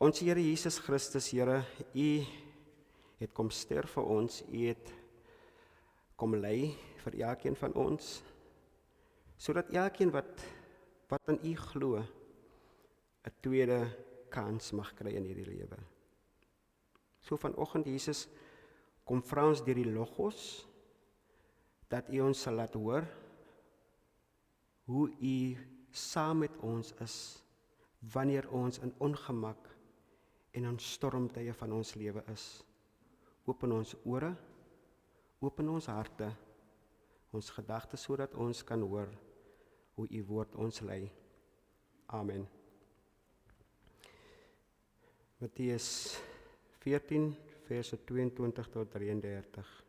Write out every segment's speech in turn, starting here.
Ons Here Jesus Christus, Here, U het kom sterf vir ons, U het kom ly vir elkeen van ons, sodat elkeen wat in U glo, 'n tweede kans mag kry in hierdie lewe. So vanoggend, Jesus, kom vra ons deur die Logos, dat U ons sal laat hoor, hoe U saam met ons is, wanneer ons in ongemak en in stormtye van ons lewe is. Open ons ore, open ons harte, ons gedagtes, sodat ons kan hoor hoe U woord ons lei. Amen. Matteus 14, verse 22 tot 33.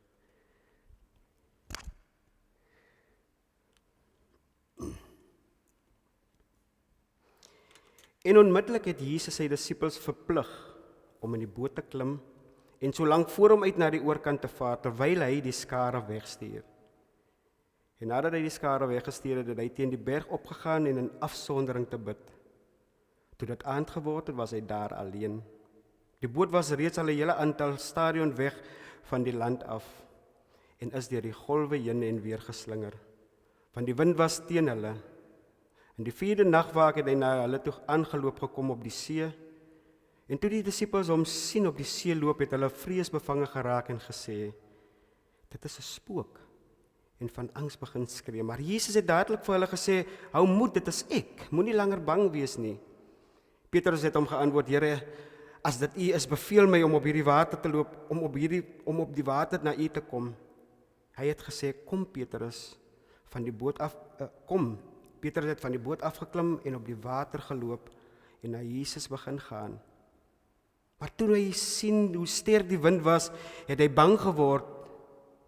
En onmiddellik het Jesus sy disippels verplig om in die boot te klim en solank voor hom uit na die oorkant te vaar, terwyl hy die skare wegstuur. En nadat hy die skare weggestuur het, het hy teen die berg opgegaan en in afsondering te bid. Toe dit aand geword het, was hy daar alleen. Die boot was reeds al 'n hele aantal stadion weg van die land af en is deur die golwe heen en weer geslinger, want die wind was teen hulle. In die 4de nagwaak het hy na hulle toe aangeloop gekom op die see, en toe die disippels hom sien op die see loop, het hulle vreesbevange geraak en gesê, dit is 'n spook, en van angs begin skree. Maar Jesus het dadelik vir hulle gesê, hou moed, dit is ek, moenie langer bang wees nie. Petrus het hom geantwoord, Here, as dit U is, beveel my om op hierdie water te loop, om op die water na U te kom. Hy het gesê, kom Petrus, van die boot af, kom. Petrus het van die boot afgeklim en op die water geloop en na Jesus begin gaan. Maar toe hy sien hoe sterk die wind was, het hy bang geword.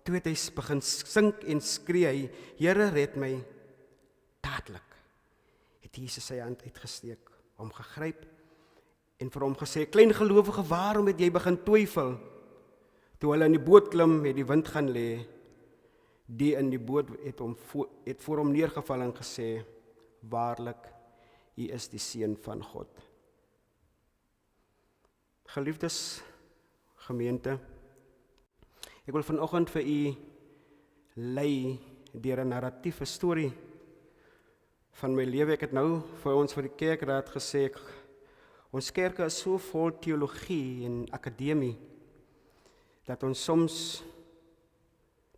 Toe het hy begin sink en skree, Here, red my. Dadelik het Jesus sy hand uitgesteek, hom gegryp en vir hom gesê, klein gelowige, waarom het jy begin twyfel? Toe hulle in die boot klim, het die wind gaan lê. Die in die boot het voor hom neergeval en gesê, waarlik, U is die Seun van God. Geliefdes gemeente, ek wil vanoggend vir U lei deur 'n narratiewe storie van my lewe. Ek het nou vir ons vir die kerkraad gesê, ons kerke is so vol teologie en akademie, dat ons soms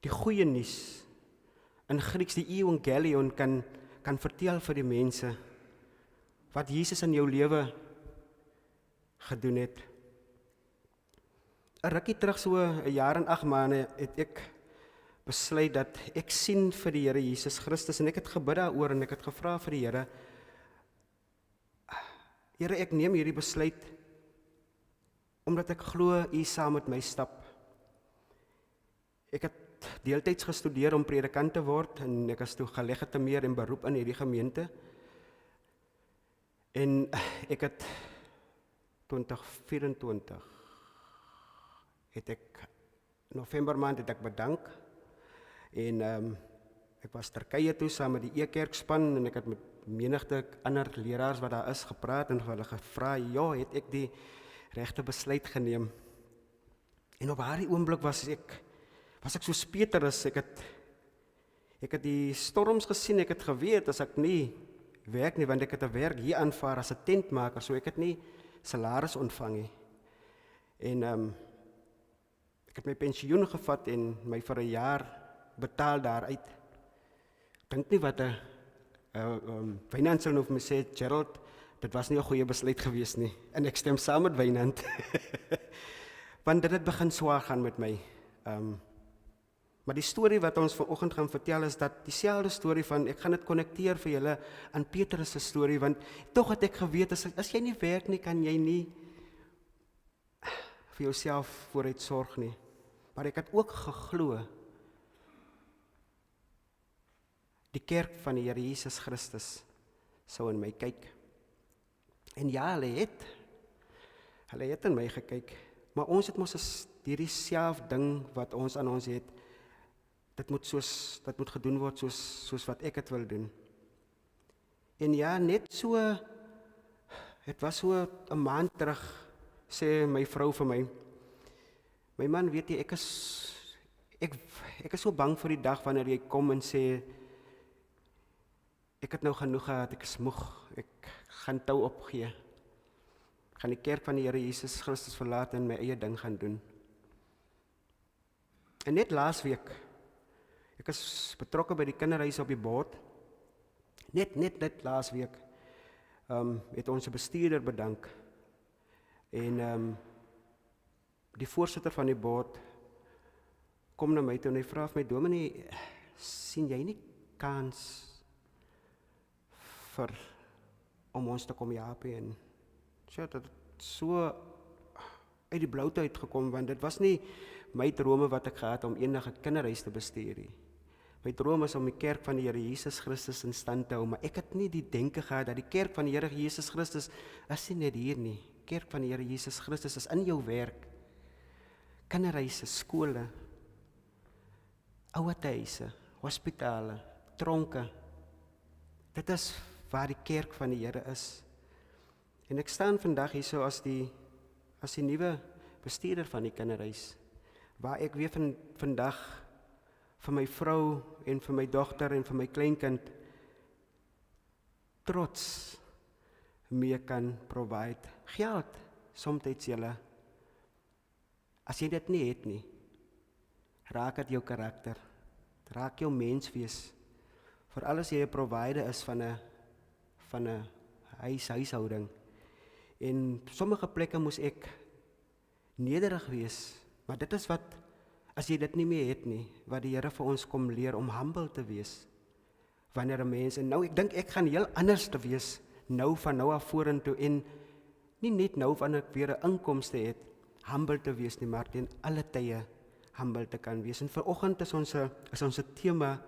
die goeie nuus, in Grieks die Evangelion kan vertel vir die mense, wat Jesus in jou lewe gedoen het. 'n Rukkie terug, so 'n jaar en 8 maande, het ek besluit dat ek sien vir die Here Jesus Christus, en ek het gebid daaroor, en ek het gevra vir die Here, Here, ek neem hierdie besluit, omdat ek glo U saam met my stap. Ek het deeltyds gestudeer om predikant te word, en ek is toe gelegitimeer en beroep in hierdie gemeente. En ek het 2024 het ek November maand het ek bedank, en ek was Turkye toe saam met die E-kerkspan, en ek het met menigte ander leraars wat daar is gepraat en hulle gevra, ja, het ek die regte besluit geneem. En op daardie oomblik was ek soos Petrus, ek het die storms gesien, ek het geweet, as ek nie werk nie, want ek het 'n werk hier aanvaar as 'n tentmaker, so ek het nie salaris ontvang nie. En ek het my pensioen gevat en my vir 'n jaar betaal daaruit. Dink nie wat 'n Wynand sal nou vir my sê, Gerald, dit was nie 'n goeie besluit gewees nie, en ek stem saam met Wynand. Want dit het begin swaar gaan met my. Maar die storie wat ons vanoggend gaan vertel is dat dieselfde storie van, ek gaan dit konnekteer vir julle aan Petrus se storie, want tog het ek geweet, as jy nie werk nie, kan jy nie vir jouself vooruit sorg nie. Maar ek het ook geglo, die kerk van die Here Jesus Christus sou in my kyk. En ja, hulle het in my gekyk, maar ons het mos hierdie self ding wat ons aan ons het, dit moet gedoen word soos wat ek het wil doen. En ja, net so Het was so 'n maand terug, sê my vrou vir my, my man, weet jy, ek is so bang vir die dag wanneer jy kom en sê, ek het nou genoeg gehad, ek is moeg, ek gaan tou opgee. Ek gaan die kerk van die Here Jesus Christus verlaat en my eie ding gaan doen. En net laasweek, ek is betrokke by die kinderhuis op die Boot. Net laasweek, het ons 'n bestuurder bedank. En die voorsitter van die Boot kom na my toe en hy vra vir my, Dominee, sien jy nie kans om ons te kom help en so, dat het so uit die bloute uitgekom, want dit was nie my drome wat ek gehad om enige kinderhuis te bestuur nie. My droom is om die kerk van die Here Jesus Christus in stand te hou, maar ek het nie die denke gehad dat die kerk van die Here Jesus Christus is nie net hier nie. Kerk van die Here Jesus Christus is in jou werk, kinderhuise, skole, ouerhuise, hospitale, tronke. Dit is waar die kerk van die Here is. En ek staan vandag hier so as die nuwe bestuurder van die kinderhuis, waar ek weer vandag vir my vrou en vir my dogter en vir my kleinkind trots mee kan provide. Geld, somtyds julle, as jy dit nie het nie, raak dit jou karakter, raak jou menswees, veral as jy 'n provider is van 'n huishouding. En sommige plekke moes ek nederig wees, maar dit is wat, as jy dit nie meer het nie, wat die Here vir ons kom leer om humble te wees, wanneer 'n mens, en nou ek dink ek gaan heel anders te wees, nou van nou af vorentoe, en nie net nou wanneer ek weer 'n inkomste het, humble te wees nie, maar teen alle tye humble te kan wees. En vanoggend is ons tema,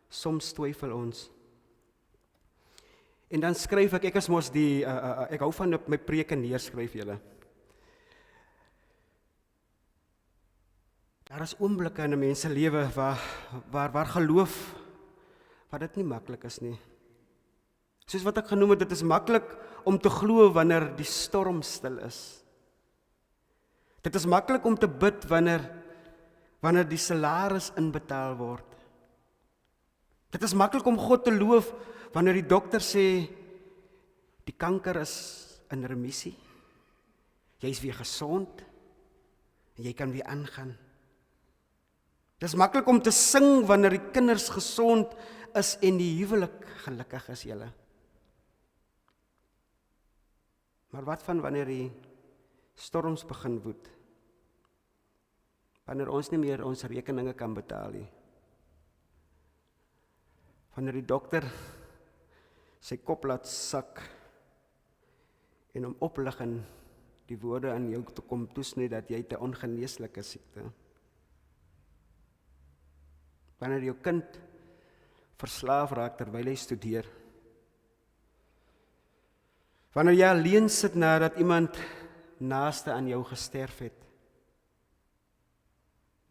soms twyfel ons. En dan skryf ek is mos ek hou van op my preke neerskryf julle. Daar is oomblikke in 'n mens se lewe waar geloof, wat dit nie maklik is nie. Soos wat ek genoem het, dit is maklik om te glo wanneer die storm stil is. Dit is maklik om te bid wanneer die salaris inbetaal word. Dit is maklik om God te loof wanneer die dokter sê, die kanker is in remissie, jy is weer gesond, en jy kan weer aangaan. Dit is maklik om te sing wanneer die kinders gesond is en die huwelik gelukkig is julle. Maar wat van wanneer die storms begin woed? Wanneer ons nie meer ons rekeninge kan betaal nie. Wanneer die dokter sy kop laat sak en hom oplig en die woorde aan jou te kom toesny dat jy 'n ongeneeslike siekte. Wanneer jou kind verslaaf raak terwyl hy studeer. Wanneer jy alleen sit nadat iemand naaste aan jou gesterf het.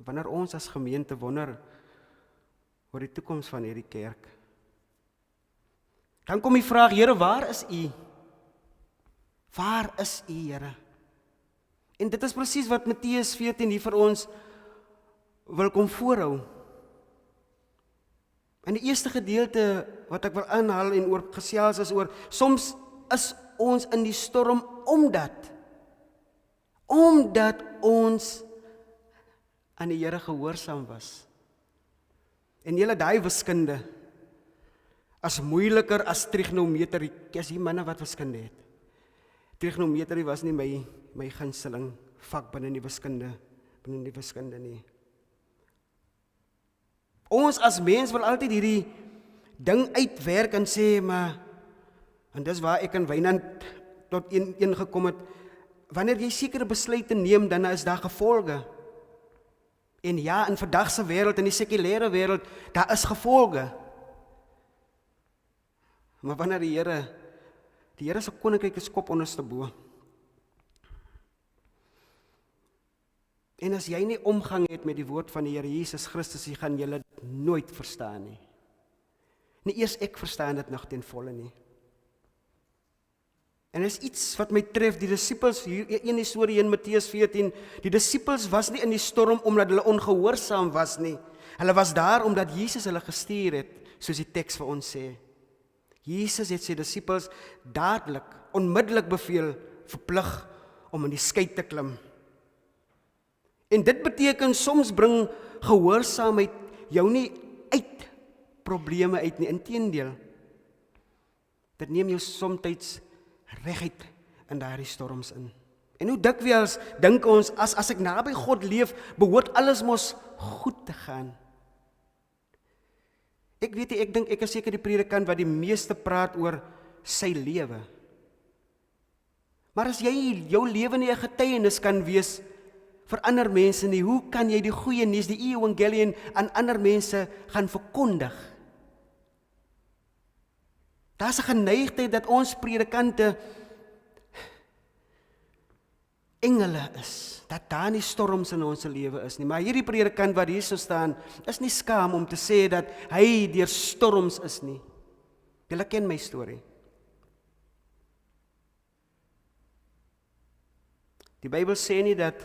Wanneer ons as gemeente wonder oor die toekoms van hierdie kerk. Dan kom die vraag, Here, waar is U? Waar is U, Here? En dit is presies wat Matteus 14 hier vir ons wil kom voorhou. In die eerste gedeelte wat ek wil aanhaal en oor gesels is oor, soms is ons in die storm omdat ons aan die Here gehoorsaam was. En julle daai wiskunde as moeiliker as trigonometrie, as die manne wat wiskunde het. Trigonometrie was nie my gunsteling vak binne die wiskunde nie. Ons as mens wil altyd hierdie ding uitwerk en sê, maar, en dis waar ek in Wynand tot een gekom het, wanneer jy sekere besluite neem, dan is daar gevolge. En ja, in vandag se wêreld, in die sekulêre wêreld, daar is gevolge. Maar wanneer die Here se koninkryk is kop onderste bo. En as jy nie omgang het met die woord van die Here Jesus Christus, jy gaan julle nooit verstaan nie. Nie eers ek verstaan dit nog ten volle nie. En is iets wat my tref, die disippels, hier een storie in Matteus 14, die disippels was nie in die storm omdat hulle ongehoorsaam was nie. Hulle was daar omdat Jesus hulle gestuur het, soos die teks vir ons sê. Jesus het sy disippels dadelik, onmiddellik beveel, verplig om in die skei te klim. En dit beteken, soms bring gehoorsaamheid jou nie uit probleme uit nie, inteendeel. Dit neem jou somtyds reguit in daardie storms in. En hoe dikwels dink ons, as ek naby God leef, behoort alles mos goed te gaan. Ek weet nie, ek dink ek is seker die predikant wat die meeste praat oor sy lewe. Maar as jy jou lewe nie 'n getuienis kan wees vir ander mense nie, hoe kan jy die goeie nuus, die evangelie aan ander mense gaan verkondig? Daar's 'n geneigtheid dat ons predikante engele is, dat daar nie storms in ons lewe is nie. Maar hierdie predikant wat hier so staan, is nie skaam om te sê dat hy deur storms is nie. Julle ken my storie. Die Bybel sê nie dat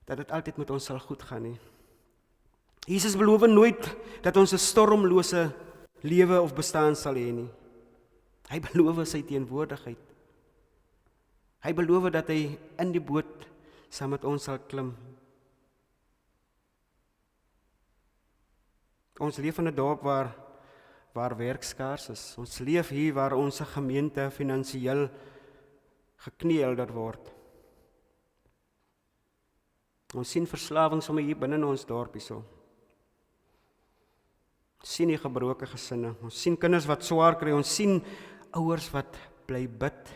dit altyd met ons sal goed gaan nie. Jesus beloof nooit dat ons 'n stormlose lewe of bestaan sal hê nie. Hy beloof sy teenwoordigheid. Hy beloof dat hy in die boot saam met ons sal klim. Ons leef in 'n dorp waar werk skaars is. Ons leef hier waar ons gemeente finansiëel gekneelder word. Ons sien verslawing sommer hier binne in ons dorp hierso. Ons sien die gebroke gesinne. Ons sien kinders wat swaar kry. Ons sien ouers wat bly bid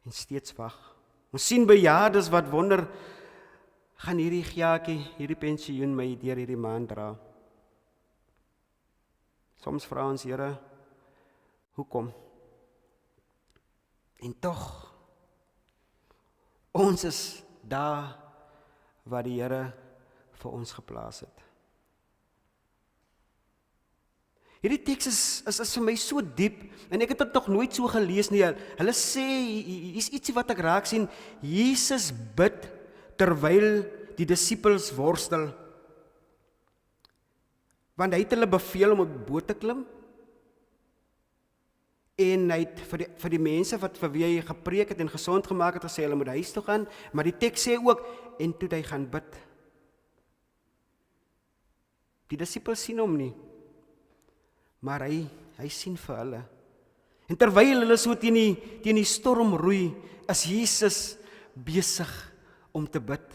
en steeds wag. Ons sien bejaardes wat wonder, gaan hierdie giakie, hierdie pensioen my deur hierdie maand dra? Soms vra ons, Here, hoekom? En tog, ons is daar waar die Here vir ons geplaas het. Hierdie teks is vir my so diep, en ek het dit nog nooit so gelees nie. Hulle sê, hier's ietsie wat ek raak sien, Jesus bid terwyl die disippels worstel. Want hy het hulle beveel om op die boot te klim, en hy het vir die mense wat vir wie hy gepreek het en gesond gemaak het, gesê hulle moet huis toe gaan, maar die teks sê ook, en toe hy gaan bid. Die disippels sien hom nie, maar hy sien vir hulle. En terwyl hulle so teen die storm roei, is Jesus besig om te bid.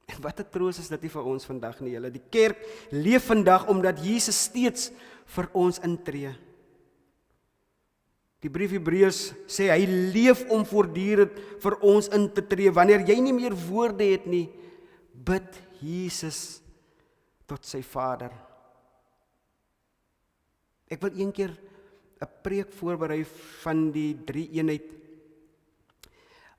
En wat 'n troos is dit nie vir ons vandag nie, julle. Die kerk leef vandag omdat Jesus steeds vir ons intree. Die brief Hebreërs sê hy leef om voortdurend vir ons in te tree. Wanneer jy nie meer woorde het nie, bid Jesus tot sy Vader. Ek wil een keer 'n preek voorberei van die drie-eenheid.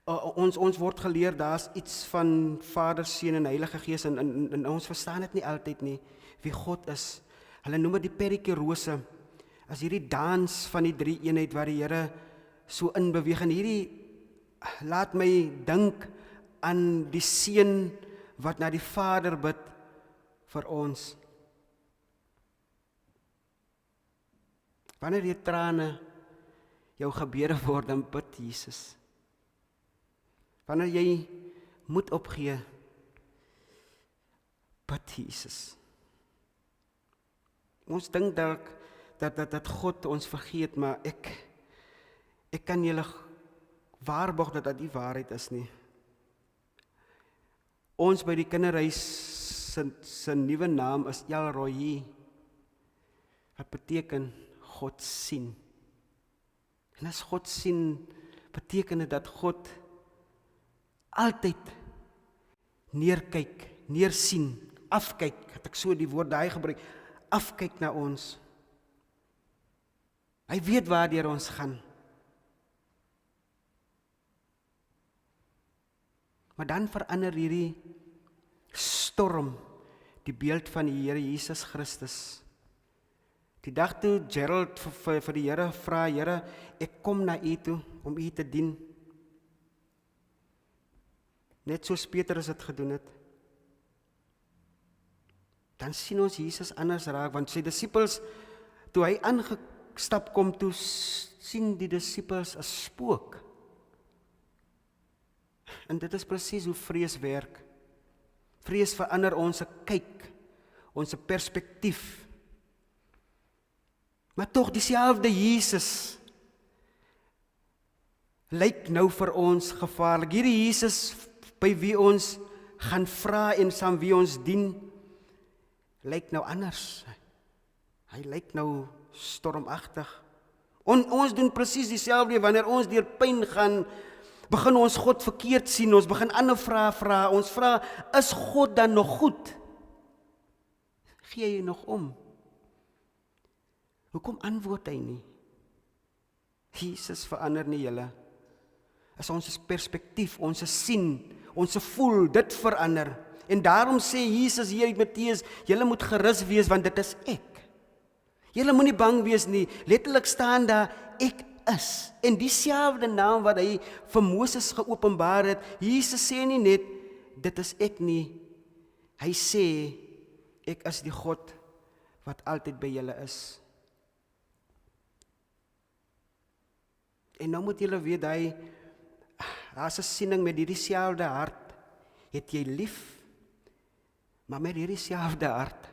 Ons word geleer, daar's iets van Vader, Seun en Heilige Gees, en ons verstaan dit nie altyd nie, wie God is. Hulle noem dit die perikerose, as hierdie dans van die drie-eenheid waar die Here so inbeweeg. En hierdie laat my dink aan die Seun wat na die Vader bid vir ons. Wanneer die trane jou gebede word, dan bid Jesus. Wanneer jy moed opgee, bid Jesus. Ons dink dat God ons vergeet, maar ek kan julle waarborg dat dit nie waarheid is nie. Ons by die kinderhuis se nuwe naam is El Roi, wat beteken God sien. En as God sien, beteken dit dat God altyd neerkyk, neersien, afkyk, het ek so die woord daai gebruik, afkyk na ons. Hy weet waardeur ons gaan. Maar dan verander hierdie storm die beeld van die Here Jesus Christus. Die dag toe Gerald vir die Here vra, Here, ek kom na U toe om U te dien. Net soos Petrus dit gedoen het. Dan sien ons Jesus anders raak, want sy disippels, toe hy aangestap kom, toe sien die disippels 'n spook. En dit is presies hoe vrees werk. Vrees verander ons kyk, ons perspektief. Maar tog dieselfde Jesus lyk nou vir ons gevaarlik. Hierdie Jesus by wie ons gaan vra en saam wie ons dien, lyk nou anders. Hy lyk nou stormagtig. Ons doen presies dieselfde wanneer ons deur pyn gaan, begin ons God verkeerd sien, ons begin ander vrae vra, ons vra, is God dan nog goed? Gee jy nog om? Hoekom antwoord hy nie? Jesus verander nie julle. Is ons perspektief, ons sien, ons voel, dit verander. En daarom sê Jesus hier in Matteus, julle moet gerus wees, want dit is ek. Julle moenie bang wees nie, letterlik staan daar, ek is. En dieselfde naam wat hy vir Moses geopenbaar het, Jesus sê nie net, dit is ek nie. Hy sê, ek is die God wat altyd by julle is. En nou moet julle weet, daar's 'n siening met hierdie selfde hart, het jy lief, maar met hierdie selfde hart,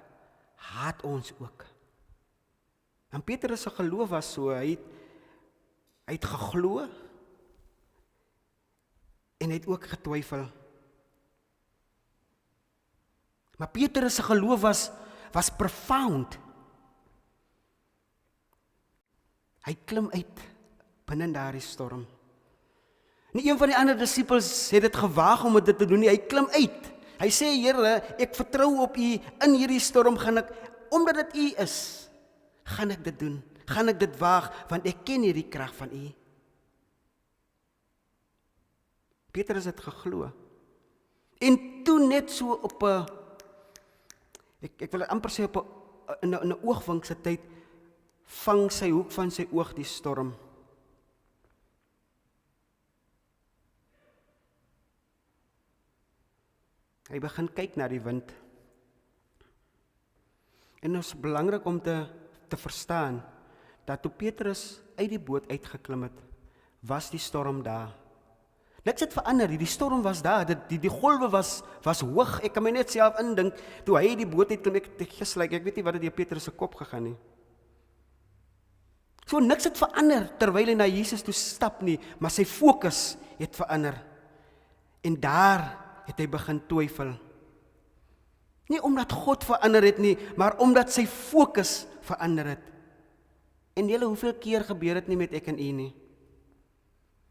haat ons ook. En Petrus se geloof was so, hy het geglo, en hy het ook getwyfel. Maar Petrus se geloof was profound. Hy klim uit binne daardie storm. Nie een van die ander disippels het dit gewaag om dit te doen nie, hy klim uit. Hy sê, Here, ek vertrou op U, in hierdie storm gaan ek, omdat dit U is, gaan ek dit doen, gaan ek dit waag, want ek ken hierdie krag van U. Petrus het geglo. En toe net so op 'n, ek wil amper sê op 'n oogwink se tyd, vang sy hoek van sy oog die storm. Hy begin kyk na die wind. En dit is belangrik om te verstaan, dat toe Petrus uit die boot uitgeklim het, was die storm daar. Niks het verander, die storm was daar, die golwe was hoog, ek kan my net self indink, toe hy die boot uitklim, ek weet nie wat het deur Petrus se kop gegaan nie. So niks het verander, terwyl hy na Jesus toe stap nie, maar sy fokus het verander. En daar het hy begin twyfel. Nie omdat God verander het nie, maar omdat sy fokus verander het. En julle, hoeveel keer gebeur dit nie met ek en u nie?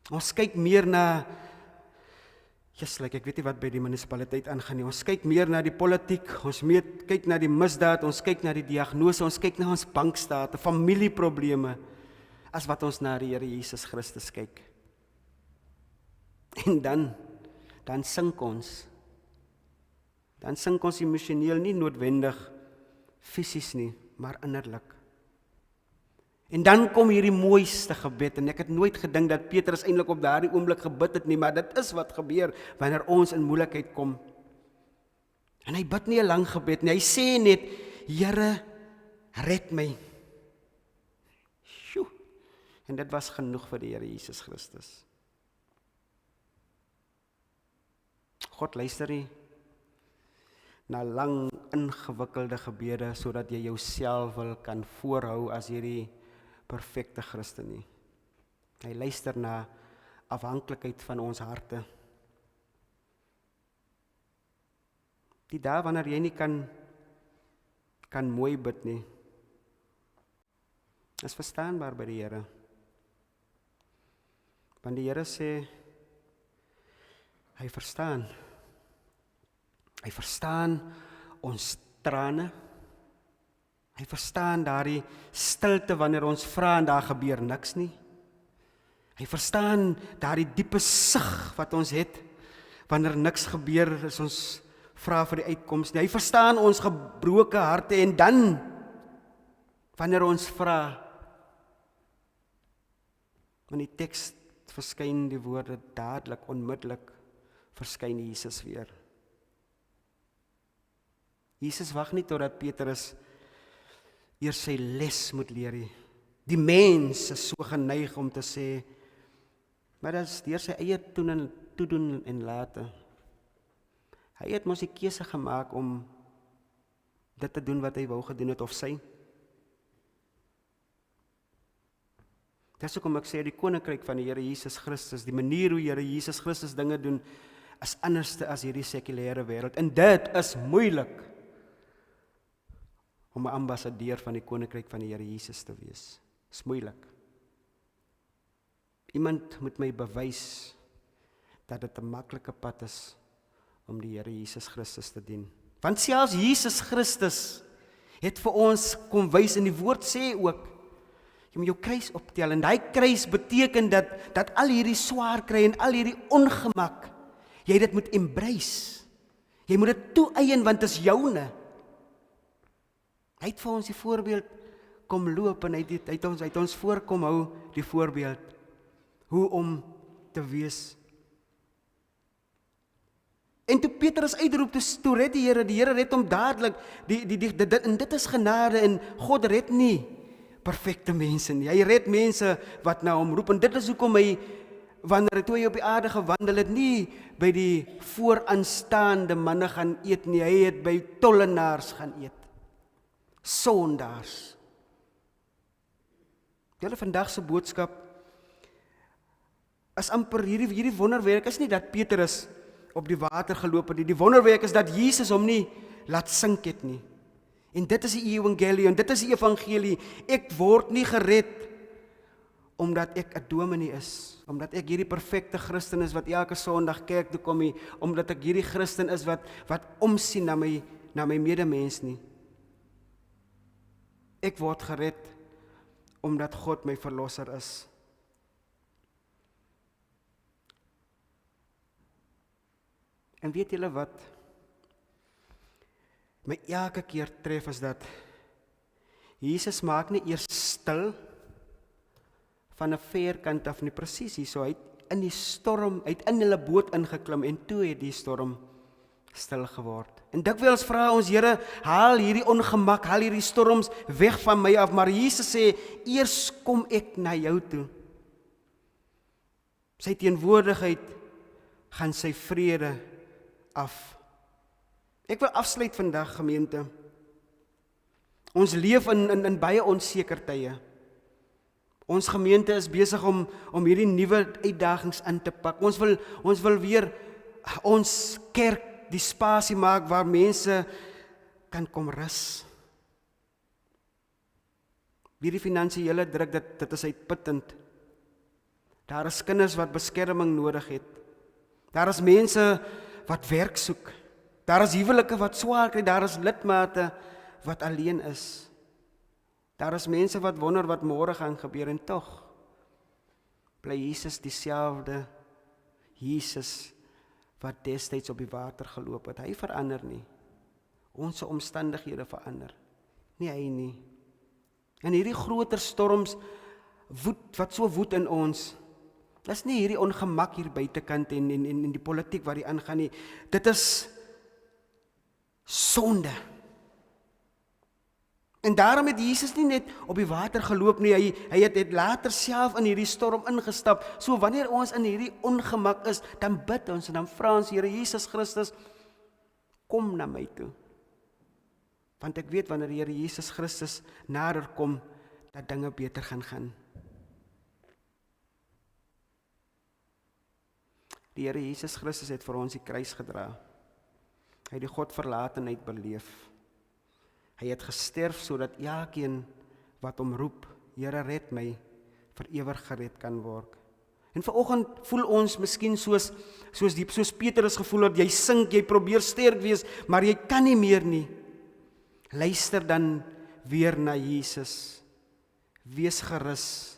Ons kyk meer na, ek weet nie wat by die munisipaliteit aangaan nie, ons kyk meer na die politiek, ons kyk na die misdaad, ons kyk na die diagnose, ons kyk na ons bankstate, familieprobleme, as wat ons na die Here Jesus Christus kyk. En dan sink ons. Dan sink ons emosioneel, nie noodwendig fisies nie, maar innerlik. En dan kom hierdie mooiste gebed, en ek het nooit gedink dat Petrus eintlik op daardie oomblik gebid het nie, maar dit is wat gebeur wanneer ons in moeilikheid kom. En hy bid nie 'n lang gebed nie, hy sê net, Here, red my. Sjoe. En dit was genoeg vir die Here Jesus Christus. God luister nie na lang ingewikkelde gebede, sodat jy jouself wil kan voorhou as hierdie perfekte Christen nie. Hy luister na afhanklikheid van ons harte. Die dae wanneer jy nie kan mooi bid nie, is verstaanbaar by die Here. Want die Here sê, hy verstaan. Hy verstaan ons trane. Hy verstaan daardie stilte wanneer ons vra en daar gebeur niks nie. Hy verstaan daardie diepe sug wat ons het wanneer niks gebeur as ons vra vir die uitkoms nie. Hy verstaan ons gebroke harte en dan Wanneer ons vra, in die teks verskyn die woorde dadelik, onmiddellik, verskyn Jesus weer. Jesus wag nie totdat Petrus eers sy les moet leer nie. Die mens is so geneig om te sê, maar dit is deur sy eie toedoen en late. Hy het mos die keuse gemaak om dit te doen wat hy wou gedoen het, of sy. Dis hoekom ek sê, die koninkryk van die Here Jesus Christus, die manier hoe Here Jesus Christus dinge doen, is anderste as hierdie sekulêre wêreld. En dit is moeilik om 'n ambassadeur van die koninkryk van die Here Jesus te wees. Is moeilik. Iemand moet my bewys dat dit 'n maklike pad is om die Here Jesus Christus te dien. Want selfs Jesus Christus het vir ons kom wys, en die woord sê ook, jy moet jou kruis optel, en daai kruis beteken dat al hierdie swaar kry en al hierdie ongemak, jy dit moet embrace. Jy moet dit toeëien, want dit is joune. Hy het vir ons die voorbeeld kom loop, en hy het ons voorkom hou die voorbeeld, hoe om te wees. En toe Petrus uitroep, toe red die Here red hom dadelik, en dit is genade, en God red nie perfekte mense nie, hy red mense wat na hom roep, en dit is hoekom hy, wanneer toe hy op die aarde gewandel het, nie by die vooraanstaande manne gaan eet nie, hy het by tollenaars gaan eet, sondaars. Julle vandag se boodskap is amper hierdie wonderwerk is nie dat Petrus op die water geloop het, die wonderwerk is dat Jesus hom nie laat sink het nie. En dit is die evangelie, dit is die evangelie. Ek word nie gered omdat ek 'n dominee is, omdat ek hierdie perfekte Christen is wat elke Sondag kerk toe kom nie, omdat ek hierdie Christen is wat omsien na my medemens nie. Ek word gered omdat God my verlosser is. En weet julle wat my elke keer tref, is dat Jesus maak nie eers stil van 'n ver kant af nie, presies hier, so hy het in die storm, hy het in hulle boot ingeklim, en toe het die storm stil geword. En dikwels vra ons, Here, haal hierdie ongemak, haal hierdie storms weg van my af, maar Jesus sê, eers kom ek na jou toe. Sy teenwoordigheid gaan sy vrede af. Ek wil afsluit vandag, gemeente. Ons leef in baie onseker tye. Ons gemeente is besig om hierdie nuwe uitdagings in te pak. Ons wil weer ons kerk die spasie maak waar mense kan kom rus. Hierdie finansiële druk, dit is uitputtend. Daar is kinders wat beskerming nodig het. Daar is mense wat werk soek. Daar is huwelike wat swaar kry, daar is lidmate wat alleen is. Daar is mense wat wonder wat môre gaan gebeur, en tog bly Jesus dieselfde Jesus wat destyds op die water geloop het. Hy verander nie. Ons omstandighede verander. Nie hy nie. En hierdie groter storms wat so woed in ons, dis nie hierdie ongemak hier buitekant en die politiek wat die aangaan nie. Dit is sonde. En daarom het Jesus nie net op die water geloop nie, hy het later self in hierdie storm ingestap. So wanneer ons in hierdie ongemak is, dan bid ons en dan vra ons, Here Jesus Christus, kom na my toe. Want ek weet wanneer die Here Jesus Christus nader kom, dat dinge beter gaan. Die Here Jesus Christus het vir ons die kruis gedra. Hy het die Godverlatenheid beleef. Hy het gesterf sodat elkeen wat hom roep, Here red my, vir ewig gered kan word. En vanoggend voel ons miskien soos Petrus gevoel het, jy sink, jy probeer sterk wees, maar jy kan nie meer nie. Luister dan weer na Jesus. Wees gerus,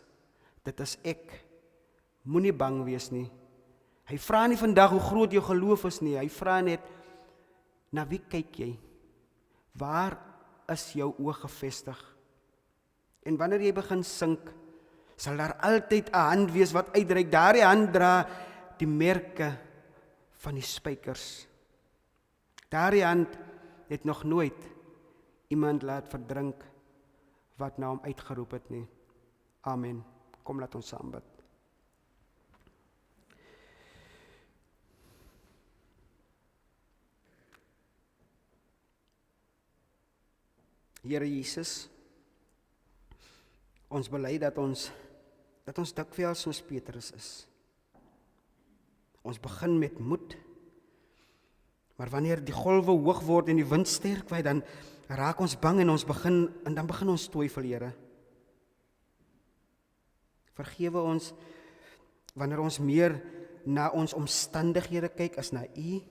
dit is ek. Moenie bang wees nie. Hy vra nie vandag hoe groot jou geloof is nie, hy vra net, na wie kyk jy? Waar is jou oog gefestig? En wanneer jy begin sink, sal daar altyd 'n hand wees wat uitreik. Daardie hand dra die merke van die spykers. Daardie hand het nog nooit iemand laat verdrink wat na hom uitgeroep het nie. Amen. Kom, laat ons saam bid. Here Jesus, ons bely dat ons dikwels soos Petrus is. Ons begin met moed, maar wanneer die golwe hoog word en die wind sterk word, dan raak ons bang en dan begin ons twyfel, Here. Vergewe ons wanneer ons meer na ons omstandighede kyk as na U.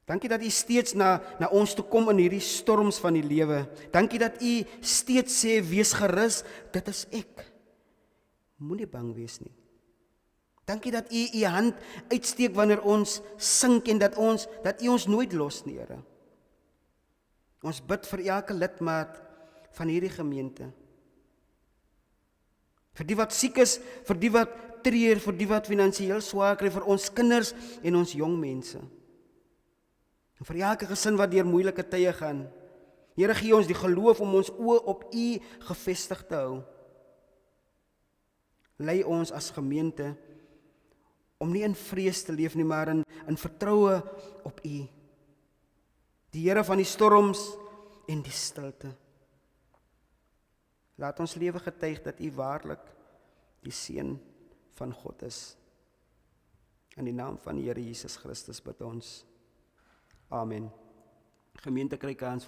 Dankie dat U steeds na ons toe kom in hierdie storms van die lewe. Dankie dat U steeds sê, wees gerus, dit is ek. Moenie bang wees nie. Dankie dat U U hand uitsteek wanneer ons sink en dat U ons nooit los nie, Here. Ons bid vir elke lidmaat van hierdie gemeente. Vir die wat siek is, vir die wat treur, vir die wat finansiëel swaar kry, vir ons kinders en ons jong mense. En vir elke gesin wat deur moeilike tye gaan. Here, gee ons die geloof om ons oë op U gefestig te hou. Lei ons as gemeente om nie in vrees te leef nie, maar in vertroue op U. Die Here van die storms en die stilte. Laat ons lewe getuig dat U waarlik die Seun van God is. In die naam van die Here Jesus Christus bid ons. Amen. Gemeente kry kans